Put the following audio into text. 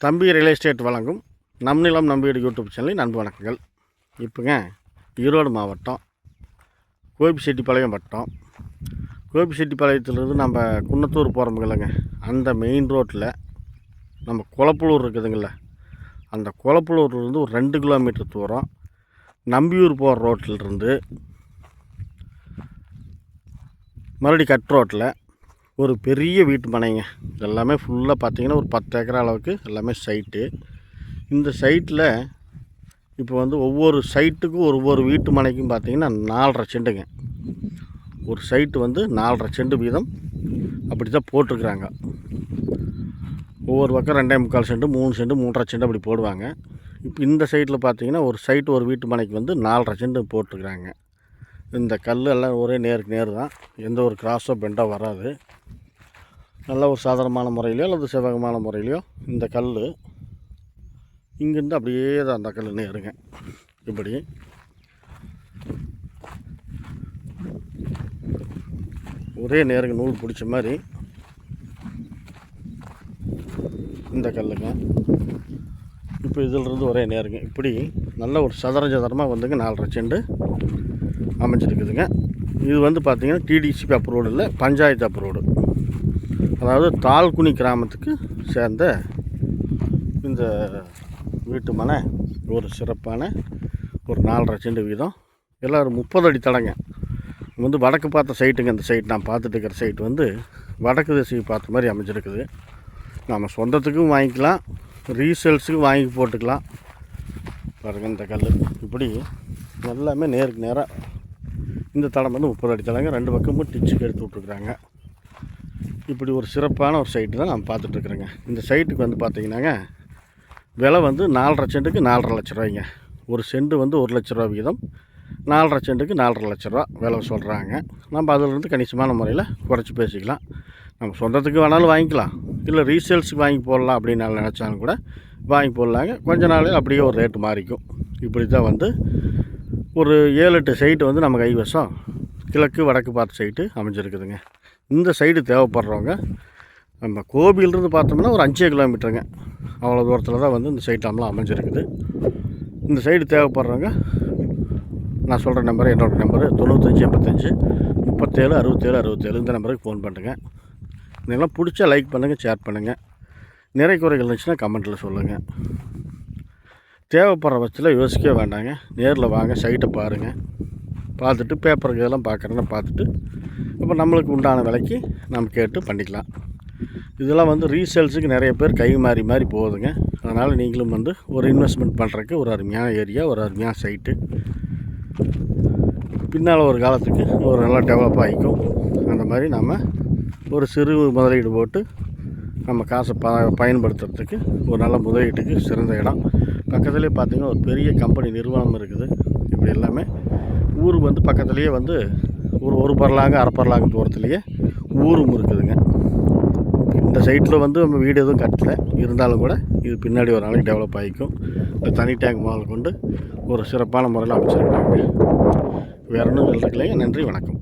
தம்பி real estate வழங்கும் நம் நிலம் நம் வீடு யூடியூப் சேனலின் அன்பு வணக்கங்கள். இப்போங்க ஈரோடு மாவட்டம் கோபிச்செட்டிப்பாளையம் வட்டம். கோபிச்செட்டிப்பாளையத்துலேருந்து நம்ம குன்னத்தூர் போகிறோமுங்களங்க, அந்த மெயின் ரோட்டில் நம்ம குளப்பலூர் இருக்குதுங்கள, அந்த குளப்பலூர்லேருந்து ஒரு 2 கிலோமீட்டர் தூரம் நம்பியூர் போகிற ரோட்டிலிருந்து மறுபடி கட் ரோட்டில் ஒரு பெரிய வீட்டு மனைங்க. எல்லாமே ஃபுல்லாக பார்த்திங்கன்னா ஒரு 10 ஏக்கர் அளவுக்கு எல்லாமே சைட்டு. இந்த சைட்டில் இப்போ வந்து ஒவ்வொரு சைட்டுக்கும் ஒவ்வொரு வீட்டு மனைக்கும் பார்த்திங்கன்னா 4.5 செண்டுங்க. ஒரு சைட்டு வந்து 4.5 செண்டு வீதம் அப்படி தான் போட்டிருக்குறாங்க. ஒவ்வொரு பக்கம் 2.25 செண்டு 3 செண்டு 3.5 செண்டு அப்படி போடுவாங்க. இப்போ இந்த சைட்டில் பார்த்திங்கன்னா ஒரு சைட்டு ஒரு வீட்டு மனைக்கு வந்து 4.5 செண்டு போட்டிருக்குறாங்க. இந்த கல் எல்லாம் ஒரே நேருக்கு நேர் தான், எந்த ஒரு கிராஸோ பெண்டோ வராது. நல்ல ஒரு சாதாரணமான முறையிலையோ அல்லது செவ்வகமான முறையிலையோ இந்த கல் இங்கேருந்து அப்படியே தான் அந்த கல் நேருங்க. இப்படி ஒரே நேருங்க, நூல் பிடிச்ச மாதிரி இந்த கல்லுங்க. இப்போ இதிலிருந்து ஒரே நேருங்க. இப்படி நல்ல ஒரு சதுரமாக வந்துங்க 4.5 செண்டு அமைஞ்சிருக்குதுங்க. இது வந்து பார்த்திங்கன்னா டிடிசிபி அப்ரூவ்டு இல்லை, பஞ்சாயத்து அப்ரூவ்டு. அதாவது தாழ்குனி கிராமத்துக்கு சேர்ந்த இந்த வீட்டு மனை ஒரு சிறப்பான ஒரு 4.5 செண்டு வீதம். எல்லோரும் 30 அடி தடங்க. வந்து வடக்கு பார்த்த சைட்டுங்க. இந்த சைட் நான் பார்த்துட்டு இருக்கிற சைட்டு வந்து வடக்கு திசையை பார்த்த மாதிரி அமைஞ்சிருக்குது. நம்ம சொந்தத்துக்கும் வாங்கிக்கலாம், ரீசேல்ஸுக்கும் வாங்கி போட்டுக்கலாம். பாருங்கள் இந்த கல் இப்படி எல்லாமே நேருக்கு நேராக இந்த தடம் வந்து 30 அடி தடங்க. 2 பக்கமும் டிச்சுக்கு எடுத்து விட்ருக்குறாங்க. இப்படி ஒரு சிறப்பான ஒரு சைட்டு தான் நம்ம பார்த்துட்ருக்குறோங்க. இந்த சைட்டுக்கு வந்து பார்த்திங்கன்னாங்க விலை வந்து 4.5 செண்டுக்கு 4.5 லட்ச ரூபாய்ங்க. ஒரு செண்டு வந்து 1 லட்ச ரூபா வீதம், 4.5 செண்டுக்கு 4.5 லட்ச ரூபா விலை சொல்கிறாங்க. நம்ம அதிலிருந்து கணிசமான முறையில் குறைச்சி பேசிக்கலாம். நம்ம சொந்தத்துக்கு வேணாலும் வாங்கிக்கலாம், இல்லை ரீசேல்ஸுக்கு வாங்கி போடலாம் அப்படின்னு நினச்சாலும் கூட வாங்கி போடலாங்க. கொஞ்ச நாள் அப்படியே ஒரு ரேட்டு மாறிக்கும். இப்படி தான் வந்து ஒரு 7-8 சைட்டு வந்து நம்ம கைவசம் கிழக்கு வடக்கு பார்த்த சைட்டு அமைஞ்சிருக்குதுங்க. இந்த சைடு தேவைப்படுறவங்க நம்ம கோபிலிருந்து பார்த்தோம்னா ஒரு 5 கிலோமீட்டருங்க, அவ்வளோ தூரத்தில் தான் வந்து இந்த சைட்டெல்லாம் அமைஞ்சிருக்குது. இந்த சைடு தேவைப்படுறவங்க நான் சொல்கிற நம்பரு, என்னோடய நம்பரு 9585 37 67 67. இந்த நம்பருக்கு ஃபோன் பண்ணுங்கள். இதெல்லாம் பிடிச்சா லைக் பண்ணுங்கள், ஷேர் பண்ணுங்கள். நிறை குறைகள் இருந்துச்சுன்னா கமெண்ட்டில் சொல்லுங்கள். தேவைப்படுற பட்சத்தில் யோசிக்கவே வேண்டாங்க, நேரில் வாங்க, சைட்டை பாருங்கள். பார்த்துட்டு பேப்பருக்கு இதெல்லாம் பார்க்குறேன்னா பார்த்துட்டு அப்போ நம்மளுக்கு உண்டான விலைக்கு நம்ம கேட்டு பண்ணிக்கலாம். இதெல்லாம் வந்து ரீசேல்ஸுக்கு நிறைய பேர் கை மாறி போகுதுங்க. அதனால் நீங்களும் வந்து ஒரு இன்வெஸ்ட்மெண்ட் பண்ணுறதுக்கு ஒரு அருமையான ஏரியா, ஒரு அருமையான சைட்டு. பின்னால் ஒரு காலத்துக்கு ஒரு நல்லா டெவலப் ஆகிக்கும். அந்த மாதிரி நம்ம ஒரு சிறு முதலீடு போட்டு நம்ம காசை பயன்படுத்துறதுக்கு ஒரு நல்ல முதலீட்டுக்கு சிறந்த இடம். பக்கத்துலேயே பார்த்திங்கன்னா ஒரு பெரிய கம்பெனி நிறுவனம் இருக்குது. இப்படி எல்லாமே ஊர் வந்து பக்கத்துலேயே வந்து ஒரு பரலாங்க அரை பரலாங்க தூரத்துலேயே ஊரும் இருக்குதுங்க. இந்த சைட்டில் வந்து நம்ம வீடு எதுவும் கட்டலை, இருந்தாலும் கூட இது பின்னாடி ஒரு நாளைக்கு டெவலப் ஆகிக்கும். இந்த தனி டேங்க் முதல் கொண்டு ஒரு சிறப்பான முறையில் அமைச்சிருக்காங்க. வேறு ஒன்றும் இல்லைங்க. நன்றி, வணக்கம்.